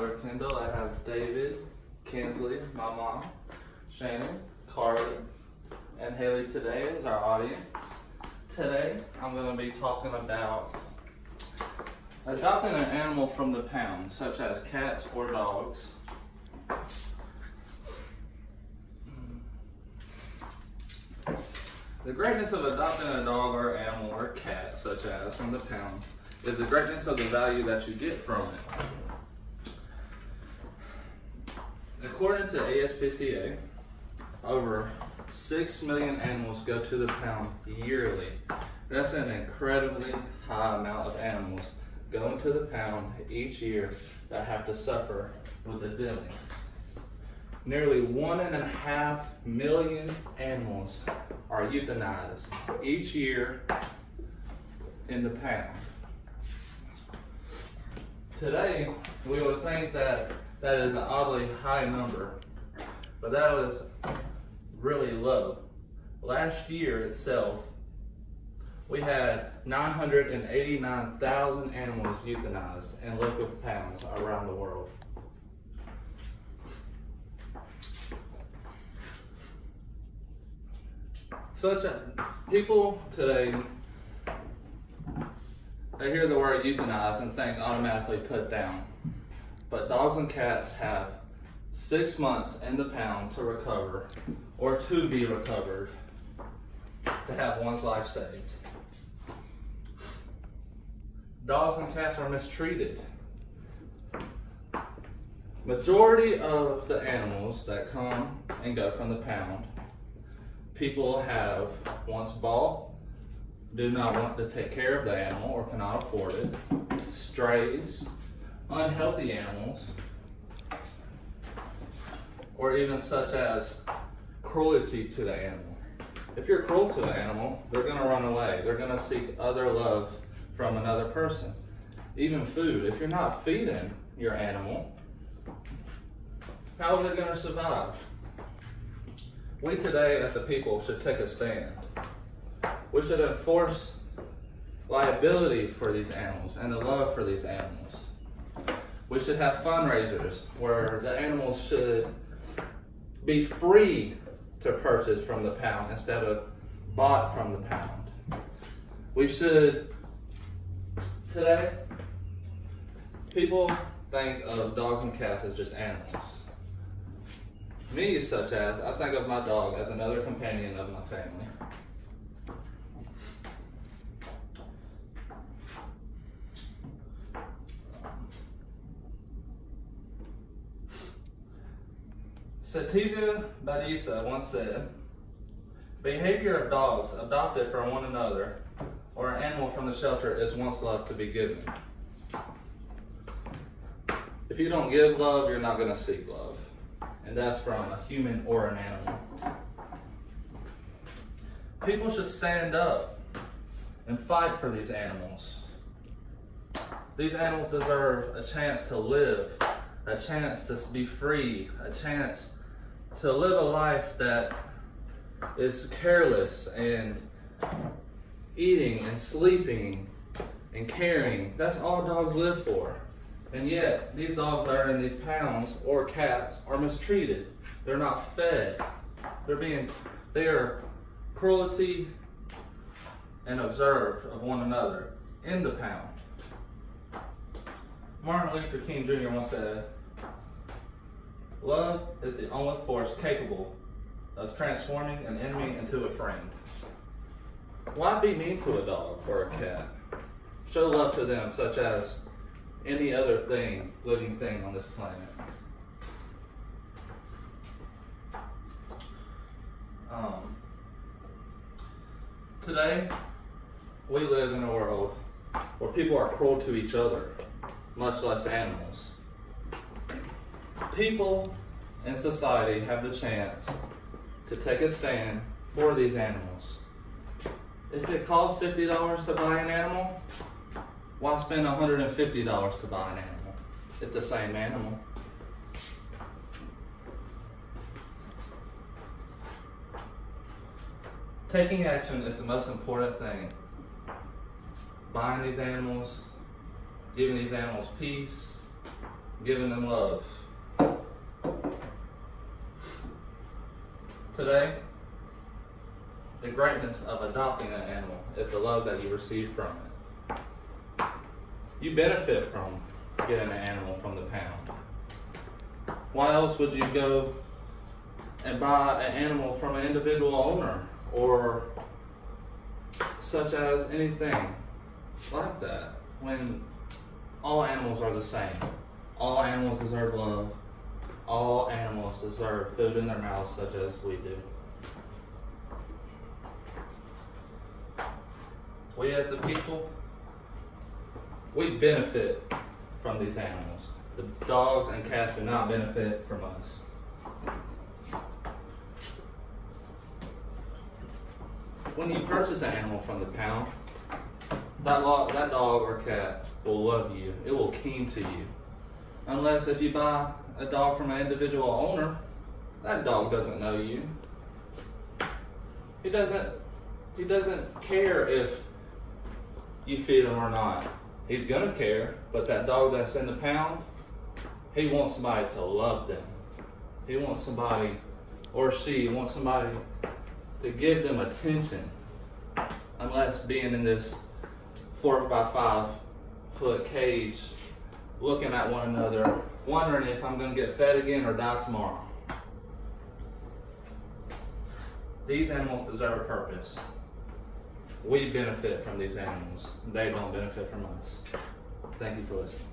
Tyler Kendall. I have David, Kinsley, my mom, Shannon, Carly, and Haley today as our audience. Today, I'm going to be talking about adopting an animal from the pound, such as cats or dogs. The greatness of adopting a dog or animal or cat, such as from the pound, is the greatness of the value that you get from it. According to ASPCA, over 6 million animals go to the pound yearly. That's an incredibly high amount of animals going to the pound each year that have to suffer with the dealings. Nearly 1.5 million animals are euthanized each year in the pound. Today, we would think that that is an oddly high number, but that was really low. Last year itself, we had 989,000 animals euthanized in local pounds around the world. People today, they hear the word euthanize and think automatically put down. But dogs and cats have 6 months in the pound to recover, or to be recovered, to have one's life saved. Dogs and cats are mistreated. Majority of the animals that come and go from the pound, people have once bought, do not want to take care of the animal or cannot afford it, strays, unhealthy animals, or even such as cruelty to the animal. If you're cruel to the animal, they're going to run away. They're going to seek other love from another person. Even food. If you're not feeding your animal, how is it going to survive? We today, as the people, should take a stand. We should enforce liability for these animals and the love for these animals. We should have fundraisers where the animals should be free to purchase from the pound instead of bought from the pound. We should, today, people think of dogs and cats as just animals. Me, such as, I think of my dog as another companion of my family. Sativa Badisa once said, "Behavior of dogs adopted from one another or an animal from the shelter is once love to be given." If you don't give love, you're not going to seek love. And that's from a human or an animal. People should stand up and fight for these animals. These animals deserve a chance to live, a chance to be free, a chance to live a life that is careless and eating and sleeping and caring. That's all dogs live for. And yet, these dogs that are in these pounds or cats are mistreated. They're not fed. They are cruelty and observed of one another in the pound. Martin Luther King Jr. once said, "Love is the only force capable of transforming an enemy into a friend." Why be mean to a dog or a cat? Show love to them, such as any other living thing on this planet. Today, we live in a world where people are cruel to each other, much less animals. People in society have the chance to take a stand for these animals. If it costs $50 to buy an animal, why spend $150 to buy an animal? It's the same animal. Taking action is the most important thing. Buying these animals, giving these animals peace, giving them love. Today, the greatness of adopting an animal is the love that you receive from it. You benefit from getting an animal from the pound. Why else would you go and buy an animal from an individual owner, or such as anything like that, when all animals are the same? All animals deserve love. All animals deserve food in their mouths such as we do. We as the people, we benefit from these animals. The dogs and cats do not benefit from us. When you purchase an animal from the pound, that dog or cat will love you. It will keen to you. Unless if you buy a dog from an individual owner, that dog doesn't know you. He doesn't care if you feed him or not. He's gonna care, but that dog that's in the pound, he wants somebody to love them. He wants somebody, or she wants somebody to give them attention. Unless being in this 4 by 5 foot cage, looking at one another, wondering if I'm gonna get fed again or die tomorrow. These animals deserve a purpose. We benefit from these animals. They don't benefit from us. Thank you for listening.